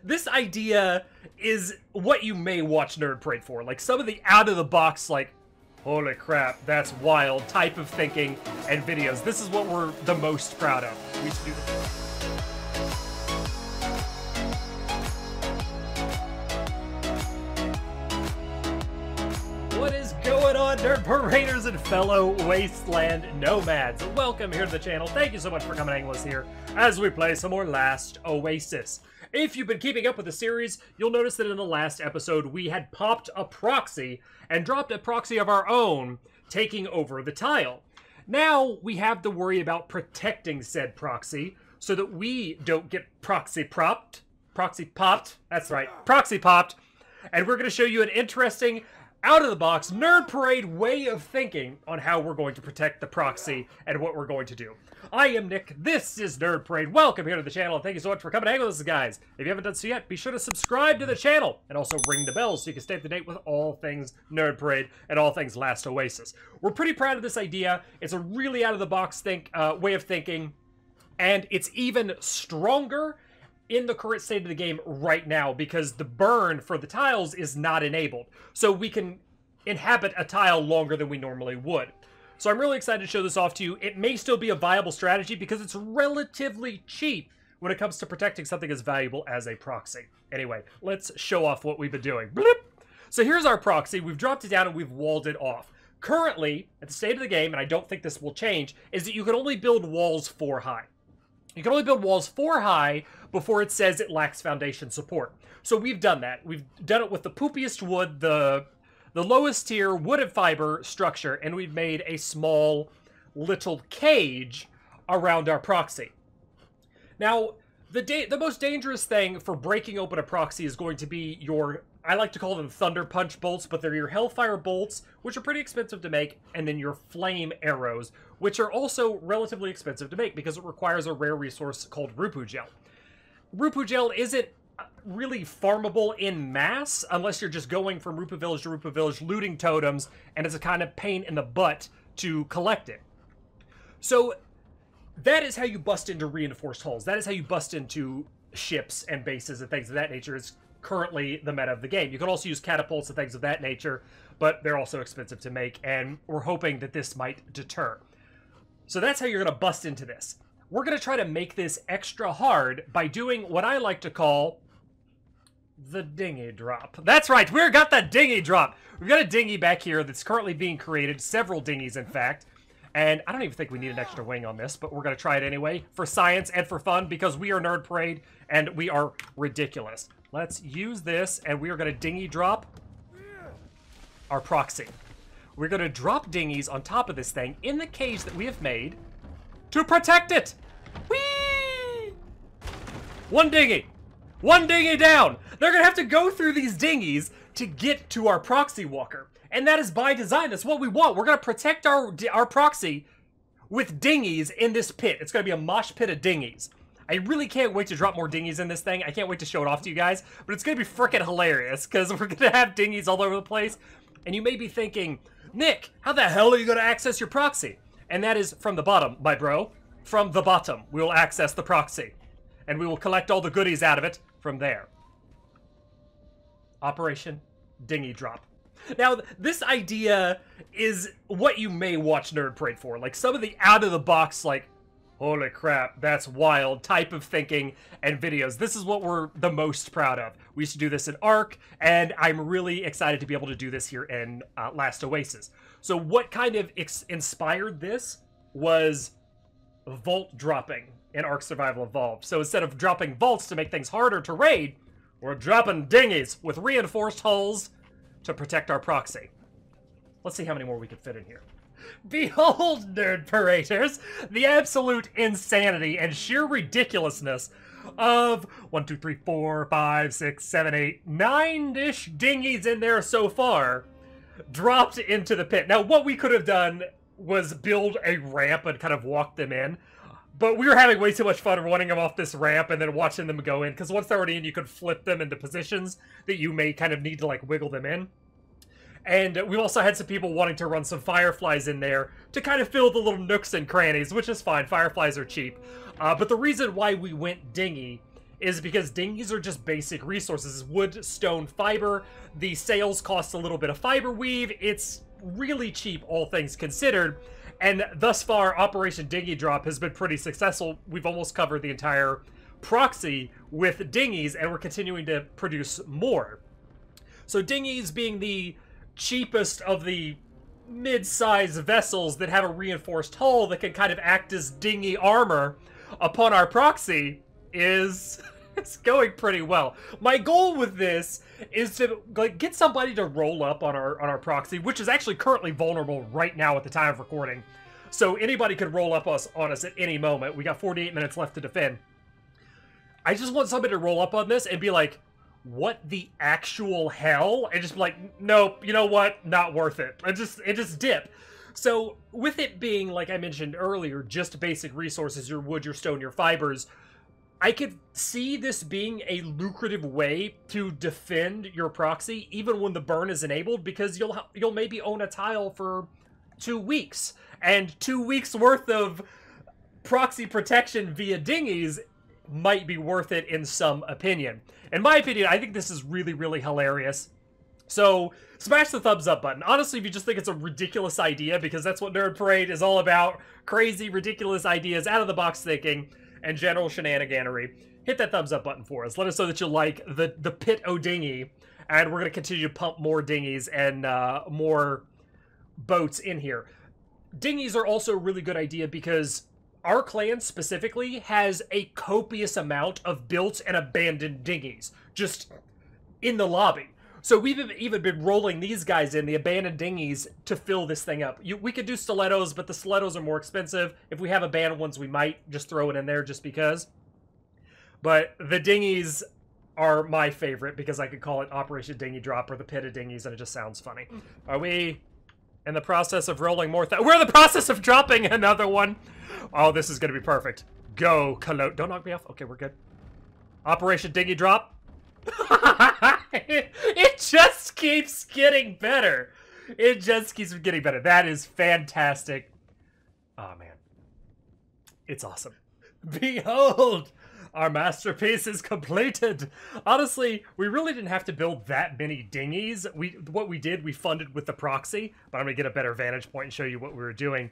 This idea is what you may watch Nerd Parade for. Like some of the out-of-the-box, like, holy crap, that's wild type of thinking and videos. This is what we're the most proud of. We should do this. What is going on, Nerd Paraders and fellow Wasteland Nomads? Welcome here to the channel. Thank you so much for coming hang with us here as we play some more Last Oasis. If you've been keeping up with the series, you'll notice that in the last episode we had popped a proxy and dropped a proxy of our own, taking over the tile. Now we have to worry about protecting said proxy so that we don't get proxy popped, that's right, proxy popped, and we're going to show you an interesting out-of-the-box Nerd Parade way of thinking on how we're going to protect the proxy and what we're going to do. I am Nick, this is Nerd Parade, welcome here to the channel, and thank you so much for coming to hang with us, guys. If you haven't done so yet, be sure to subscribe to the channel, and also ring the bell so you can stay up to date with all things Nerd Parade and all things Last Oasis. We're pretty proud of this idea. It's a really out-of-the-box way of thinking, and it's even stronger in the current state of the game right now because the burn for the tiles is not enabled. So we can inhabit a tile longer than we normally would. So I'm really excited to show this off to you. It may still be a viable strategy because it's relatively cheap when it comes to protecting something as valuable as a proxy. Anyway, let's show off what we've been doing. Bloop! So here's our proxy. We've dropped it down and we've walled it off. Currently, at the state of the game, and I don't think this will change, is that you can only build walls 4 high. You can only build walls 4 high before it says it lacks foundation support. So we've done that. We've done it with the poopiest wood, the lowest tier wood and fiber structure, and we've made a small little cage around our proxy. Now, the most dangerous thing for breaking open a proxy is going to be your, I like to call them Thunder Punch bolts, but they're your Hellfire bolts, which are pretty expensive to make, and then your Flame arrows, which are also relatively expensive to make because it requires a rare resource called Rupu Gel. Rupu Gel isn't really farmable in mass unless you're just going from Rupu Village to Rupu Village looting totems, and it's a kind of pain in the butt to collect it. So that is how you bust into reinforced hulls. That is how you bust into ships and bases and things of that nature. Is currently the meta of the game. You can also use catapults and things of that nature, but they're also expensive to make, and we're hoping that this might deter. So that's how you're going to bust into this. We're going to try to make this extra hard by doing what I like to call the Dinghy Drop. That's right, we've got the Dinghy Drop. We've got a dinghy back here that's currently being created, several dinghies in fact, and I don't even think we need an extra wing on this, but we're going to try it anyway for science and for fun because we are Nerd Parade and we are ridiculous. Let's use this, and we are going to Dinghy Drop our proxy. We're going to drop dinghies on top of this thing in the cage that we have made to protect it. Whee! One dinghy down. They're going to have to go through these dinghies to get to our proxy walker, and that is by design. That's what we want. We're going to protect our proxy with dinghies in this pit. It's going to be a mosh pit of dinghies. I really can't wait to drop more dinghies in this thing. I can't wait to show it off to you guys, but it's going to be freaking hilarious because we're going to have dinghies all over the place. And you may be thinking, Nick, how the hell are you going to access your proxy? And that is from the bottom, my bro. From the bottom, we will access the proxy. And we will collect all the goodies out of it from there. Operation Dinghy Drop. Now, this idea is what you may watch Nerd Parade for. Like some of the out-of-the-box, like, holy crap, that's wild type of thinking and videos. This is what we're the most proud of. We used to do this in Ark, and I'm really excited to be able to do this here in Last Oasis. So what kind of inspired this was vault dropping in Ark Survival Evolved. So instead of dropping vaults to make things harder to raid, we're dropping dinghies with reinforced hulls to protect our proxy. Let's see how many more we can fit in here. Behold, Nerd Paraders, the absolute insanity and sheer ridiculousness of 1, 2, 3, 4, 5, 6, 7, 8, 9-ish dinghies in there so far, dropped into the pit. Now, what we could have done was build a ramp and kind of walk them in, but we were having way too much fun running them off this ramp and then watching them go in, because once they're already in, you could flip them into positions that you may kind of need to, like, wiggle them in. And we also had some people wanting to run some fireflies in there to kind of fill the little nooks and crannies, which is fine. Fireflies are cheap. But the reason why we went dinghy is because dinghies are just basic resources. Wood, stone, fiber. The sails cost a little bit of fiber weave. It's really cheap, all things considered. And thus far, Operation Dinghy Drop has been pretty successful. We've almost covered the entire proxy with dinghies, and we're continuing to produce more. So dinghies being the cheapest of the mid-sized vessels that have a reinforced hull that can kind of act as dinghy armor upon our proxy is it's going pretty well. My goal with this is to like get somebody to roll up on our proxy, which is actually currently vulnerable right now at the time of recording. So anybody could roll up on us at any moment. We got 48 minutes left to defend. I just want somebody to roll up on this and be like, what the actual hell? And just be like, nope, you know what? Not worth it. It just dip. So with it being, like I mentioned earlier, just basic resources, your wood, your stone, your fibers, I could see this being a lucrative way to defend your proxy even when the burn is enabled, because you'll maybe own a tile for 2 weeks, and 2 weeks worth of proxy protection via dinghies might be worth it in some opinion. In my opinion, I think this is really, really hilarious. So smash the thumbs up button. Honestly, if you just think it's a ridiculous idea, because that's what Nerd Parade is all about, crazy, ridiculous ideas, out of the box thinking, and general shenaniganery, hit that thumbs up button for us. Let us know that you like the Pit O Dinghy, and we're going to continue to pump more dinghies and more boats in here. Dinghies are also a really good idea because our clan specifically has a copious amount of built and abandoned dinghies just in the lobby. So we've even been rolling these guys in, the abandoned dinghies, to fill this thing up. We could do stilettos, but the stilettos are more expensive. If we have abandoned ones, we might just throw it in there just because. But the dinghies are my favorite because I could call it Operation Dinghy Drop or the Pit of Dinghies, and it just sounds funny. Are we in the process of rolling more? We're in the process of dropping another one. Oh, this is going to be perfect. Go, Cologne. Don't knock me off. Okay, we're good. Operation Dinghy Drop. It just keeps getting better. It just keeps getting better. That is fantastic. Oh, man. It's awesome. Behold! Our masterpiece is completed. Honestly, we really didn't have to build that many dinghies. What we did, we funded with the proxy, but I'm going to get a better vantage point and show you what we were doing.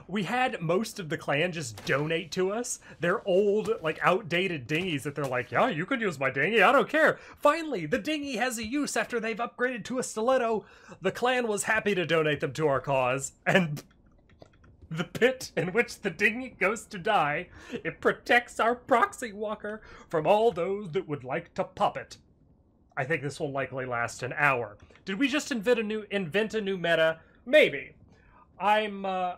We had most of the clan just donate to us their old, like, outdated dinghies that they're like, yeah, you can use my dinghy, I don't care. Finally, the dinghy has a use after they've upgraded to a stiletto. The clan was happy to donate them to our cause, and the pit in which the dinghy goes to die, it protects our proxy walker from all those that would like to pop it. I think this will likely last an hour. Did we just invent a new meta? Maybe. I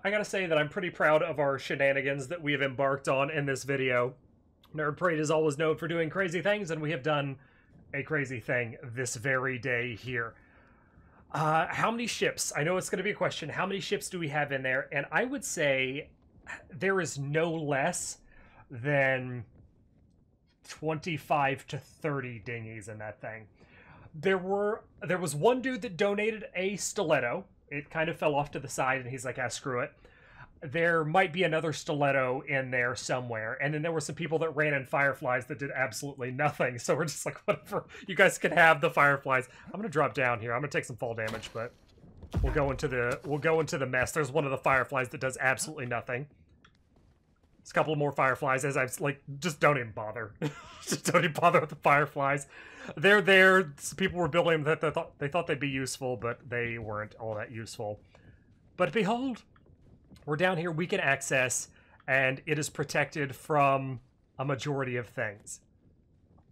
gotta say that I'm pretty proud of our shenanigans that we have embarked on in this video. Nerd Parade is always known for doing crazy things, and we have done a crazy thing this very day here. How many ships? I know it's going to be a question. How many ships do we have in there? And I would say there is no less than 25 to 30 dinghies in that thing. There was one dude that donated a stiletto. It kind of fell off to the side, and he's like, ah, screw it. There might be another stiletto in there somewhere. And then there were some people that ran in fireflies that did absolutely nothing. So we're just like, whatever. You guys can have the fireflies. I'm going to drop down here. I'm going to take some fall damage, but we'll go into the mess. There's one of the fireflies that does absolutely nothing. There's a couple more fireflies as I've, like, just don't even bother. Just don't even bother with the fireflies. They're there. People were building them that they thought they'd be useful, but they weren't all that useful. But behold, we're down here, we can access, and it is protected from a majority of things.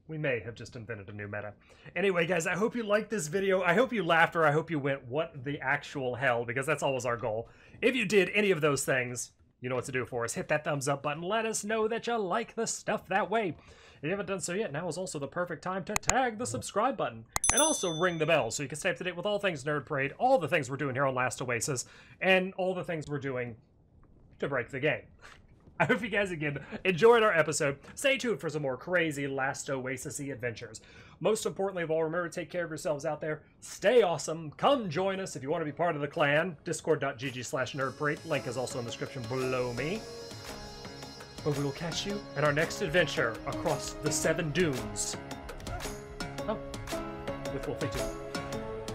We may have just invented a new meta. Anyway, guys, I hope you liked this video. I hope you laughed, or I hope you went, what the actual hell, because that's always our goal. If you did any of those things, you know what to do for us. Hit that thumbs up button. Let us know that you like the stuff that way. If you haven't done so yet, now is also the perfect time to tag the subscribe button. And also ring the bell so you can stay up to date with all things Nerd Parade, all the things we're doing here on Last Oasis, and all the things we're doing to break the game. I hope you guys, again, enjoyed our episode. Stay tuned for some more crazy Last Oasis-y adventures. Most importantly of all, remember to take care of yourselves out there. Stay awesome. Come join us if you want to be part of the clan. Discord.gg/nerdparade. Link is also in the description below me. But we will catch you in our next adventure across the 7 dunes. Oh, with Wolfie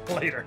2. Later.